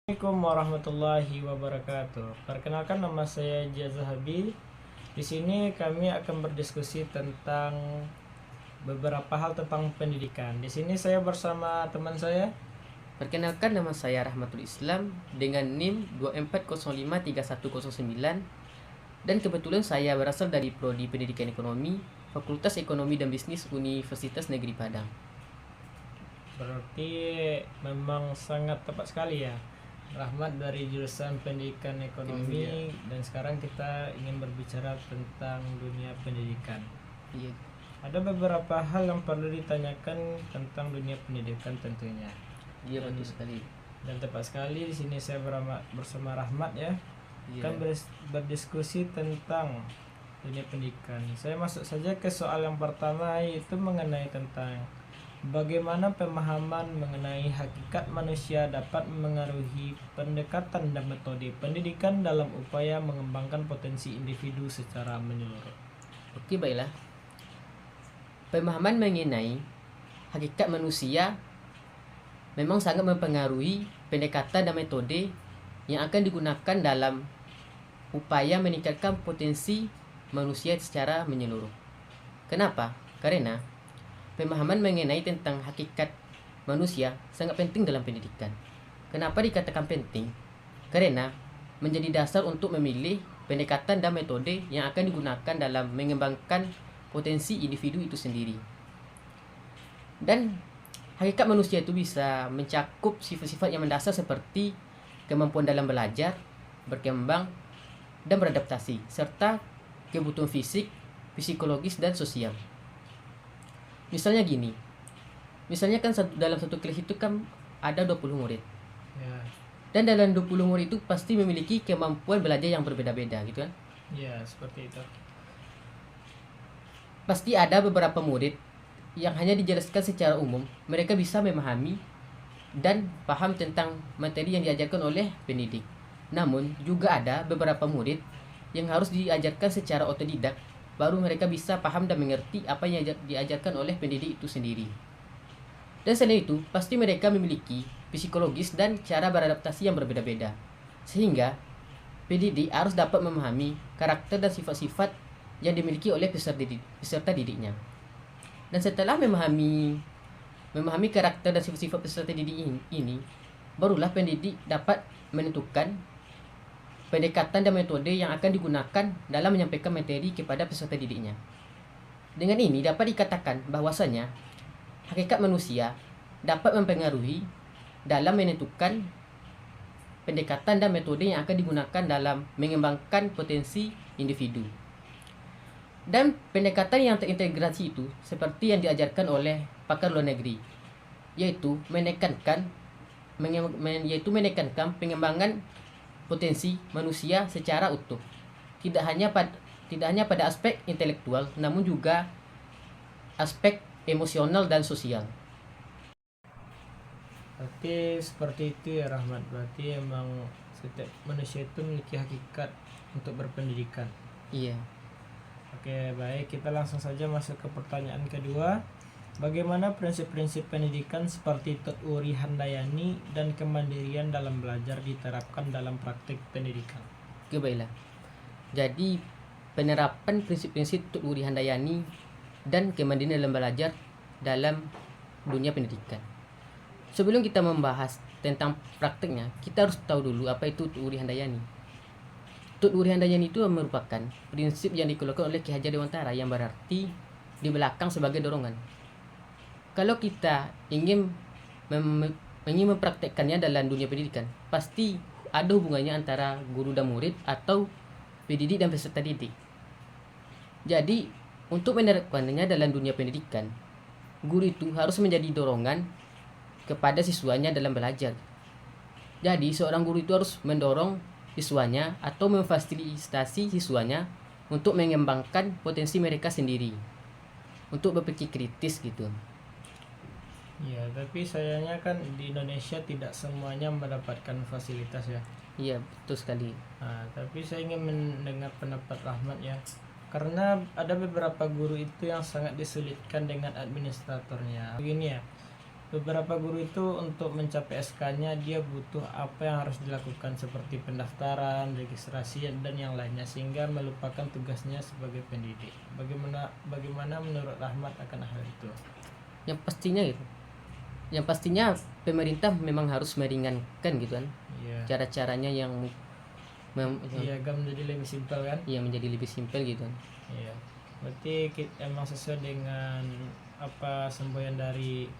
Assalamualaikum warahmatullahi wabarakatuh. Perkenalkan, nama saya Jazahabi. Di sini kami akan berdiskusi tentang beberapa hal tentang pendidikan. Di sini saya bersama teman saya. Perkenalkan, nama saya Rahmatul Islam dengan NIM 24053109 dan kebetulan saya berasal dari Prodi Pendidikan Ekonomi, Fakultas Ekonomi dan Bisnis Universitas Negeri Padang. Berarti memang sangat tepat sekali ya. Rahmat dari jurusan Pendidikan Ekonomi dan sekarang kita ingin berbicara tentang dunia pendidikan. Iya, Ada beberapa hal yang perlu ditanyakan tentang dunia pendidikan tentunya. iya betul sekali. Dan tepat sekali di sini saya bersama Rahmat ya. Iya. Kan berdiskusi tentang dunia pendidikan. Saya masuk saja ke soal yang pertama, yaitu mengenai tentang bagaimana pemahaman mengenai hakikat manusia dapat mengaruhi pendekatan dan metode pendidikan dalam upaya mengembangkan potensi individu secara menyeluruh. Oke, baiklah. Pemahaman mengenai hakikat manusia memang sangat mempengaruhi pendekatan dan metode yang akan digunakan dalam upaya meningkatkan potensi manusia secara menyeluruh. Kenapa? Karena pemahaman mengenai tentang hakikat manusia sangat penting dalam pendidikan. Kenapa dikatakan penting? Karena menjadi dasar untuk memilih pendekatan dan metode yang akan digunakan dalam mengembangkan potensi individu itu sendiri. Dan hakikat manusia itu bisa mencakup sifat-sifat yang mendasar seperti kemampuan dalam belajar, berkembang, dan beradaptasi, serta kebutuhan fisik, psikologis, dan sosial. Misalnya gini, kan dalam satu kelas itu kan ada 20 murid. Ya. Dan dalam 20 murid itu pasti memiliki kemampuan belajar yang berbeda-beda gitu kan. Ya, seperti itu. Pasti ada beberapa murid yang hanya dijelaskan secara umum, mereka bisa memahami dan paham tentang materi yang diajarkan oleh pendidik. Namun, juga ada beberapa murid yang harus diajarkan secara otodidak, baru mereka bisa paham dan mengerti apa yang diajarkan oleh pendidik itu sendiri. Dan selain itu, pasti mereka memiliki psikologis dan cara beradaptasi yang berbeda-beda. Sehingga, pendidik harus dapat memahami karakter dan sifat-sifat yang dimiliki oleh peserta didiknya. Dan setelah memahami karakter dan sifat-sifat peserta didik ini, barulah pendidik dapat menentukan pendekatan dan metode yang akan digunakan dalam menyampaikan materi kepada peserta didiknya. Dengan ini dapat dikatakan bahwasanya hakikat manusia dapat mempengaruhi dalam menentukan pendekatan dan metode yang akan digunakan dalam mengembangkan potensi individu. Dan pendekatan yang terintegrasi itu seperti yang diajarkan oleh pakar luar negeri, yaitu menekankan pengembangan potensi manusia secara utuh, tidak hanya pada aspek intelektual, namun juga aspek emosional dan sosial. Berarti seperti itu ya Rahmat. Berarti emang setiap manusia itu memiliki hakikat untuk berpendidikan. Iya. Oke, baik, kita langsung saja masuk ke pertanyaan kedua. Bagaimana prinsip-prinsip pendidikan seperti Tut Uri Handayani dan kemandirian dalam belajar diterapkan dalam praktik pendidikan? Oke, baiklah. Jadi, penerapan prinsip-prinsip Tut Uri Handayani dan kemandirian dalam belajar dalam dunia pendidikan. Sebelum kita membahas tentang praktiknya, kita harus tahu dulu apa itu Tut Uri Handayani. Tut Uri Handayani itu merupakan prinsip yang dikeluarkan oleh Ki Hajar Dewantara, yang berarti di belakang sebagai dorongan. Kalau kita ingin mempraktekkannya dalam dunia pendidikan, pasti ada hubungannya antara guru dan murid atau pendidik dan peserta didik. Jadi, untuk menerapkannya dalam dunia pendidikan, guru itu harus menjadi dorongan kepada siswanya dalam belajar. Jadi, seorang guru itu harus mendorong siswanya atau memfasilitasi siswanya untuk mengembangkan potensi mereka sendiri, untuk berpikir kritis gitu. Ya, tapi sayangnya kan di Indonesia tidak semuanya mendapatkan fasilitas ya. Iya, betul sekali. Nah, tapi saya ingin mendengar pendapat Rahmat ya. Karena ada beberapa guru itu yang sangat disulitkan dengan administratornya. Begini ya, beberapa guru itu untuk mencapai SK-nya dia butuh apa yang harus dilakukan seperti pendaftaran, registrasi dan yang lainnya sehingga melupakan tugasnya sebagai pendidik. Bagaimana menurut Rahmat akan hal itu? Yang pastinya gitu. Yang pastinya pemerintah memang harus meringankan gitu kan. Iya. Cara-caranya yang Iya, agak menjadi lebih simpel kan? yang menjadi lebih simpel gitu kan. Iya. Berarti emang sesuai dengan apa semboyan dari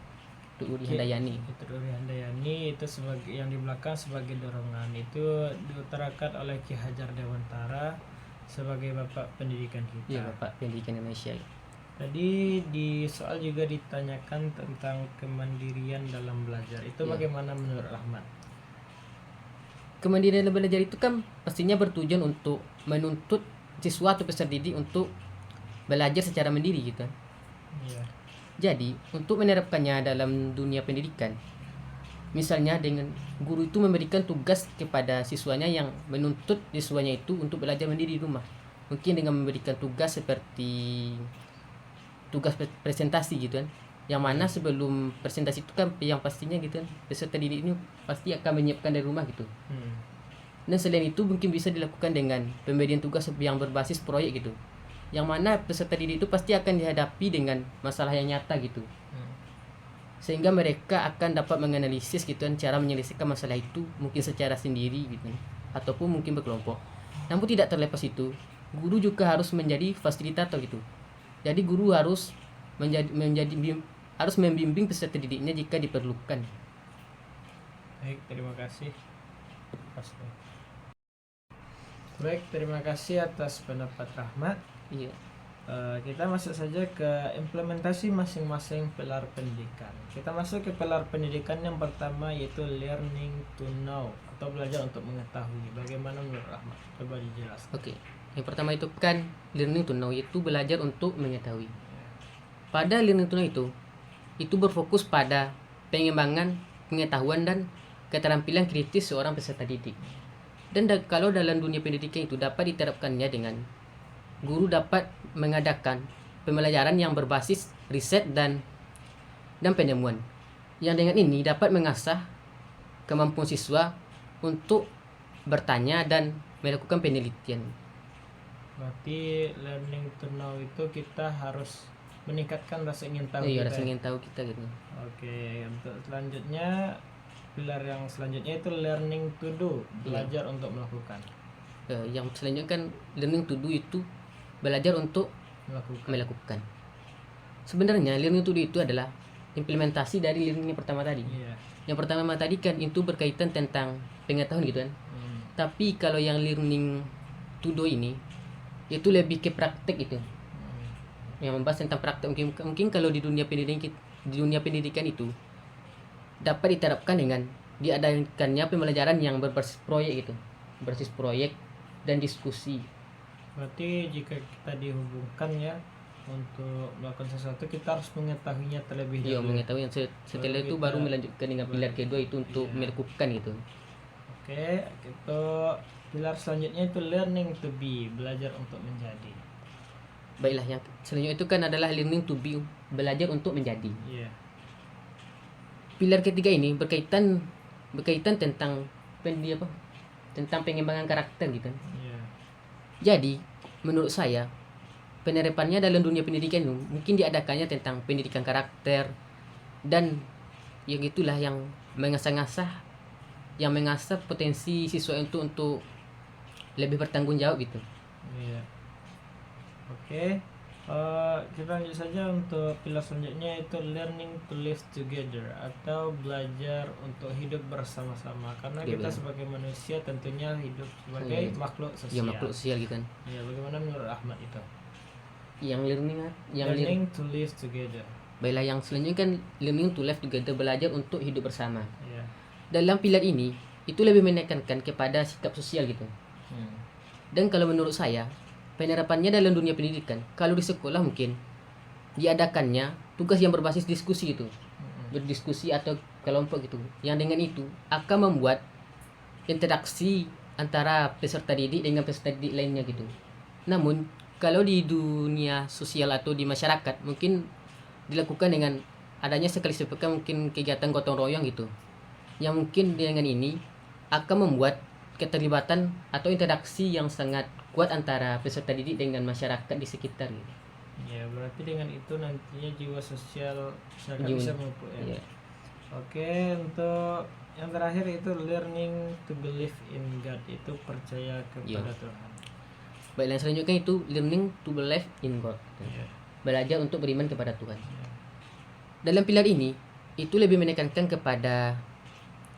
Uri Handayani. itu Duri Handayani itu sebagai yang di belakang sebagai dorongan itu diutarakan oleh Ki Hajar Dewantara sebagai bapak pendidikan Iya, kita. Bapak Pendidikan Indonesia. Tadi di soal juga ditanyakan tentang kemandirian dalam belajar. Itu Iya. bagaimana menurut Rahmat? Kemandirian dalam belajar itu kan pastinya bertujuan untuk menuntut siswa atau peserta didik untuk belajar secara mandiri gitu kan. Iya. Jadi, untuk menerapkannya dalam dunia pendidikan, misalnya dengan guru itu memberikan tugas kepada siswanya yang menuntut siswanya itu untuk belajar mandiri di rumah. Mungkin dengan memberikan tugas seperti tugas presentasi gitu kan. Yang mana sebelum presentasi itu kan yang pastinya gitu kan, peserta didik ini pasti akan menyiapkan dari rumah gitu. Dan selain itu mungkin bisa dilakukan dengan pemberian tugas yang berbasis proyek gitu. Yang mana peserta didik itu pasti akan dihadapi dengan masalah yang nyata gitu. Sehingga mereka akan dapat menganalisis gitu kan cara menyelesaikan masalah itu mungkin secara sendiri gitu ataupun mungkin berkelompok. Namun tidak terlepas itu, guru juga harus menjadi fasilitator gitu. Jadi guru harus harus membimbing peserta didiknya jika diperlukan. Baik, terima kasih. Baik, terima kasih atas pendapat Rahmat. Iya. Kita masuk saja ke implementasi masing-masing pilar pendidikan. Kita masuk ke pilar pendidikan yang pertama yaitu learning to know atau belajar untuk mengetahui. Bagaimana menurut Rahmat? Coba dijelaskan. Oke. Yang pertama itu kan learning to know, yaitu belajar untuk mengetahui. Pada learning to know itu berfokus pada pengembangan pengetahuan dan keterampilan kritis seorang peserta didik. Dan kalau dalam dunia pendidikan itu dapat diterapkannya dengan guru dapat mengadakan pembelajaran yang berbasis riset dan penemuan. Yang dengan ini dapat mengasah kemampuan siswa untuk bertanya dan melakukan penelitian. Berarti learning to know itu kita harus meningkatkan rasa ingin tahu Iya, kita. rasa ingin tahu kita gitu. Oke, untuk selanjutnya pilar yang selanjutnya itu learning to do, belajar untuk melakukan. Yang selanjutnya kan learning to do itu belajar untuk melakukan. Sebenarnya learning to do itu adalah implementasi dari learning yang pertama tadi. Iya. Yang pertama tadi kan itu berkaitan tentang pengetahuan gitu kan. Tapi kalau yang learning to do ini itu lebih ke praktek itu. Yang membahas tentang praktek mungkin kalau di dunia pendidikan itu dapat diterapkan dengan diadakannya pembelajaran yang berbasis proyek gitu. Berbasis proyek dan diskusi. Berarti jika kita dihubungkan ya untuk melakukan sesuatu kita harus mengetahuinya terlebih dahulu. Iya, mengetahui yang setelah itu baru melanjutkan dengan pilar kedua itu untuk melakukan gitu. Oke, itu pilar selanjutnya itu learning to be, belajar untuk menjadi. Baiklah, yang selanjutnya itu kan adalah learning to be, belajar untuk menjadi. Iya. Pilar ketiga ini berkaitan tentang tentang pengembangan karakter gitu. Iya. Jadi, menurut saya penerapannya dalam dunia pendidikan itu mungkin diadakannya tentang pendidikan karakter dan yang itulah yang mengasah potensi siswa itu untuk lebih bertanggung jawab gitu. Iya. Oke. Kita lanjut saja untuk pilar selanjutnya itu learning to live together atau belajar untuk hidup bersama-sama karena kita sebagai manusia tentunya hidup sebagai makhluk sosial. Ya, makhluk sosial gitu kan. Ya, bagaimana menurut Ahmad itu? Yang learning to live together. Baiklah, yang selanjutnya kan learning to live together, belajar untuk hidup bersama. Iya. Dalam pilar ini itu lebih menekankan kepada sikap sosial gitu. Dan kalau menurut saya penerapannya dalam dunia pendidikan, kalau di sekolah mungkin diadakannya tugas yang berbasis diskusi gitu. Berdiskusi atau kelompok gitu. Yang dengan itu akan membuat interaksi antara peserta didik dengan peserta didik lainnya gitu. Namun kalau di dunia sosial atau di masyarakat mungkin dilakukan dengan adanya sekali sepekan mungkin kegiatan gotong royong gitu, yang mungkin dengan ini akan membuat keterlibatan atau interaksi yang sangat kuat antara peserta didik dengan masyarakat di sekitar gitu. Ya, berarti dengan itu nantinya jiwa sosial masyarakat Jiwa- bisa memupuk ya. Iya. Oke, untuk yang terakhir itu learning to believe in God, itu percaya kepada Iya. Tuhan. Baik, yang selanjutnya itu learning to believe in God, Ya. belajar untuk beriman kepada Tuhan. Ya. Dalam pilar ini itu lebih menekankan kepada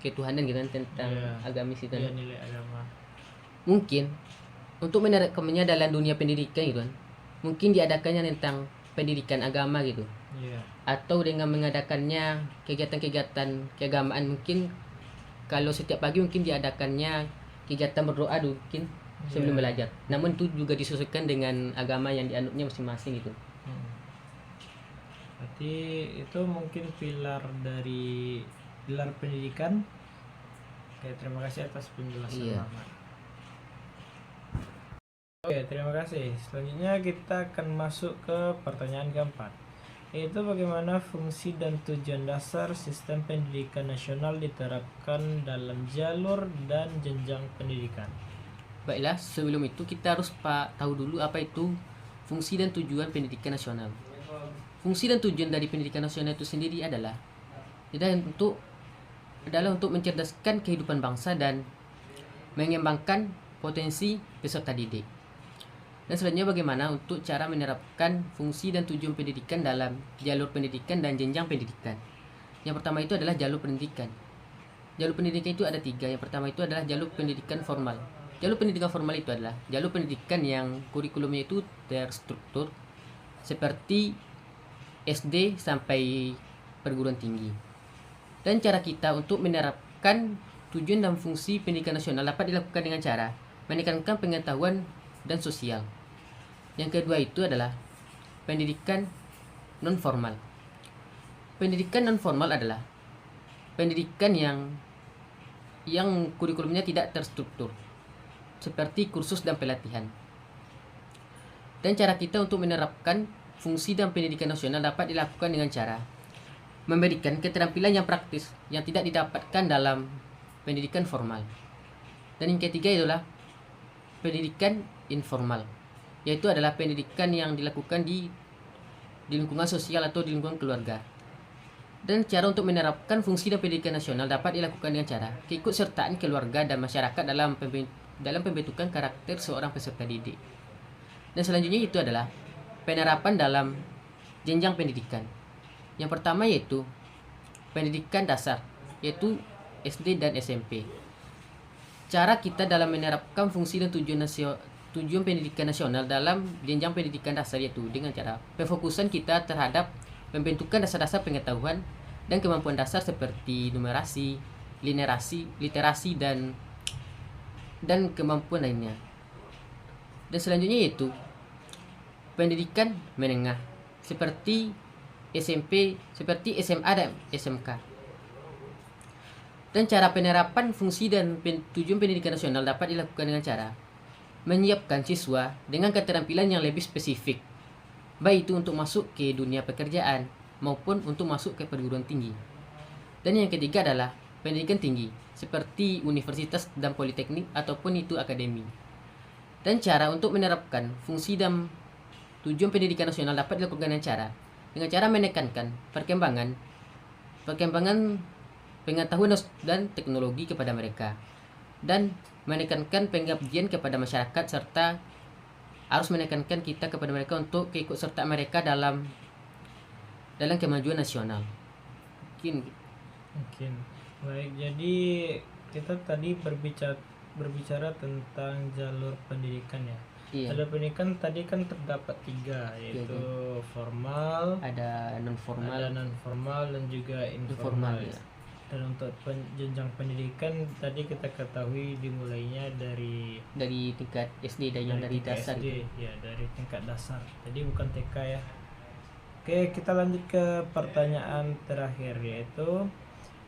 ketuhanan gitu kan, tentang Iya. agamis itu. Ya, nilai agama. Mungkin untuk menerapkannya dalam dunia pendidikan gitu kan, mungkin diadakannya tentang pendidikan agama gitu, Ya. atau dengan mengadakannya kegiatan-kegiatan keagamaan. Mungkin kalau setiap pagi mungkin diadakannya kegiatan berdoa dulu mungkin sebelum Iya. belajar, namun itu juga disesuaikan dengan agama yang dianutnya masing-masing gitu. Berarti itu mungkin pilar pendidikan. Oke, terima kasih atas penjelasan Iya. Muhammad. Oke, terima kasih. Selanjutnya kita akan masuk ke pertanyaan keempat, yaitu bagaimana fungsi dan tujuan dasar sistem pendidikan nasional diterapkan dalam jalur dan jenjang pendidikan. Baiklah, sebelum itu kita harus tahu dulu apa itu fungsi dan tujuan pendidikan nasional. Fungsi dan tujuan dari pendidikan nasional itu sendiri adalah untuk mencerdaskan kehidupan bangsa dan mengembangkan potensi peserta didik. Dan selanjutnya bagaimana untuk cara menerapkan fungsi dan tujuan pendidikan dalam jalur pendidikan dan jenjang pendidikan. Yang pertama itu adalah jalur pendidikan. Jalur pendidikan itu ada 3. Yang pertama itu adalah jalur pendidikan formal. Jalur pendidikan formal itu adalah jalur pendidikan yang kurikulumnya itu terstruktur seperti SD sampai perguruan tinggi. Dan cara kita untuk menerapkan tujuan dan fungsi pendidikan nasional dapat dilakukan dengan cara menekankan pengetahuan dan sosial. Yang kedua itu adalah pendidikan non formal. Pendidikan non formal adalah pendidikan yang kurikulumnya tidak terstruktur seperti kursus dan pelatihan. Dan cara kita untuk menerapkan fungsi dan pendidikan nasional dapat dilakukan dengan cara memberikan keterampilan yang praktis yang tidak didapatkan dalam pendidikan formal. Dan yang ketiga adalah pendidikan informal, yaitu adalah pendidikan yang dilakukan di lingkungan sosial atau di lingkungan keluarga. Dan cara untuk menerapkan fungsi dan pendidikan nasional dapat dilakukan dengan cara keikutsertaan keluarga dan masyarakat dalam pembentukan karakter seorang peserta didik. Dan selanjutnya itu adalah penerapan dalam jenjang pendidikan. Yang pertama yaitu pendidikan dasar, yaitu SD dan SMP. Cara kita dalam menerapkan fungsi dan tujuan pendidikan nasional dalam jenjang pendidikan dasar yaitu dengan cara penfokusan kita terhadap pembentukan dasar-dasar pengetahuan dan kemampuan dasar seperti numerasi, literasi dan kemampuan lainnya. Dan selanjutnya yaitu pendidikan menengah seperti SMP, seperti SMA dan SMK. Dan cara penerapan fungsi dan tujuan pendidikan nasional dapat dilakukan dengan cara menyiapkan siswa dengan keterampilan yang lebih spesifik, baik itu untuk masuk ke dunia pekerjaan maupun untuk masuk ke perguruan tinggi. Dan yang ketiga adalah pendidikan tinggi seperti universitas dan politeknik ataupun itu akademi. Dan cara untuk menerapkan fungsi dan tujuan pendidikan nasional dapat dilakukan dengan cara menekankan perkembangan pengetahuan dan teknologi kepada mereka, dan menekankan pengabdian kepada masyarakat, serta harus menekankan kita kepada mereka untuk keikutsertaan mereka dalam kemajuan nasional. Mungkin baik, jadi kita tadi berbicara tentang jalur pendidikan ya. Iya. Jalur pendidikan tadi kan terdapat 3, yaitu formal, Ada non formal, ada non formal, dan juga informal. ya. Dan untuk jenjang pendidikan tadi kita ketahui dimulainya dari Tingkat SD dan yang dari tingkat dasar. SD, ya dari tingkat dasar. Jadi bukan TK ya. Oke, kita lanjut ke pertanyaan terakhir, yaitu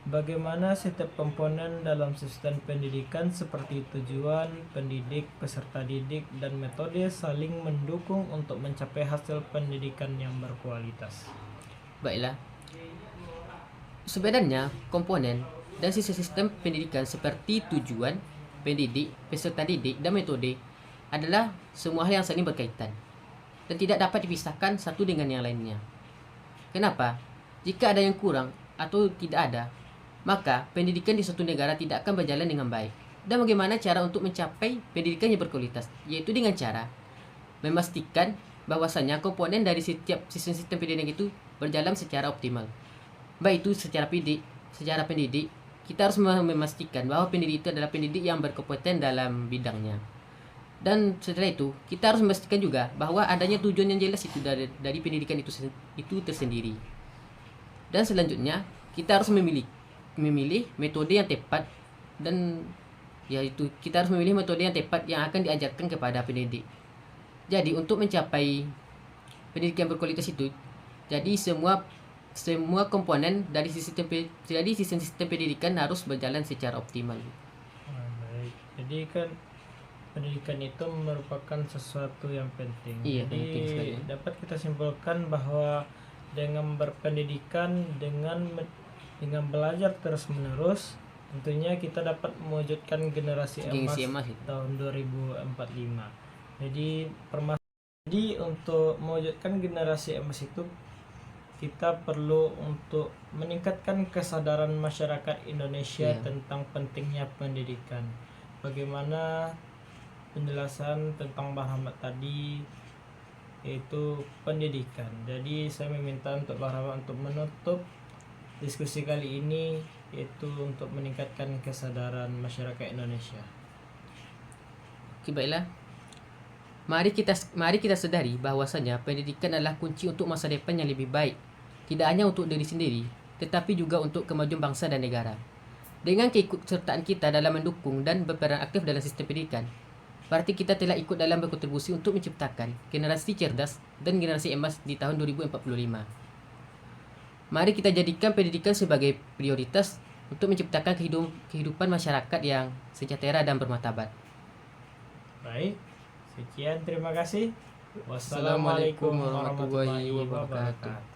bagaimana setiap komponen dalam sistem pendidikan seperti tujuan pendidik, peserta didik, dan metode saling mendukung untuk mencapai hasil pendidikan yang berkualitas. Baiklah. Sebenarnya, komponen dan sistem pendidikan seperti tujuan, pendidik, peserta didik, dan metode adalah semua hal yang saling berkaitan dan tidak dapat dipisahkan satu dengan yang lainnya. Kenapa? Jika ada yang kurang atau tidak ada, maka pendidikan di suatu negara tidak akan berjalan dengan baik. Dan bagaimana cara untuk mencapai pendidikan yang berkualitas? Yaitu dengan cara memastikan bahwasanya komponen dari setiap sistem pendidikan itu berjalan secara optimal. Baik itu secara pendidik, kita harus memastikan bahwa pendidik itu adalah pendidik yang berkompeten dalam bidangnya. Dan setelah itu, kita harus memastikan juga bahwa adanya tujuan yang jelas itu dari pendidikan itu tersendiri. Dan selanjutnya, kita harus memilih metode yang tepat, dan yaitu kita harus memilih metode yang tepat yang akan diajarkan kepada pendidik. Jadi untuk mencapai pendidikan berkualitas itu, jadi semua komponen dari sistem pendidikan harus berjalan secara optimal. Baik. Jadi kan pendidikan itu merupakan sesuatu yang penting. Iya, Jadi penting sekali. dapat kita simpulkan bahwa dengan berpendidikan, dengan belajar terus menerus, tentunya kita dapat mewujudkan generasi emas Gengsi emas itu. tahun 2045. Jadi untuk mewujudkan generasi emas itu, kita perlu untuk meningkatkan kesadaran masyarakat Indonesia Iya. tentang pentingnya pendidikan. Bagaimana penjelasan tentang Bang Rahmat tadi, yaitu pendidikan. Jadi saya meminta untuk Bang Rahmat untuk menutup diskusi kali ini, yaitu untuk meningkatkan kesadaran masyarakat Indonesia. Oke, baiklah. Mari kita sadari bahwasanya pendidikan adalah kunci untuk masa depan yang lebih baik, tidak hanya untuk diri sendiri, tetapi juga untuk kemajuan bangsa dan negara. Dengan keikutsertaan kita dalam mendukung dan berperan aktif dalam sistem pendidikan, berarti kita telah ikut dalam berkontribusi untuk menciptakan generasi cerdas dan generasi emas di tahun 2045. Mari kita jadikan pendidikan sebagai prioritas untuk menciptakan kehidupan masyarakat yang sejahtera dan bermartabat. Baik, sekian, terima kasih. Wassalamualaikum warahmatullahi wabarakatuh.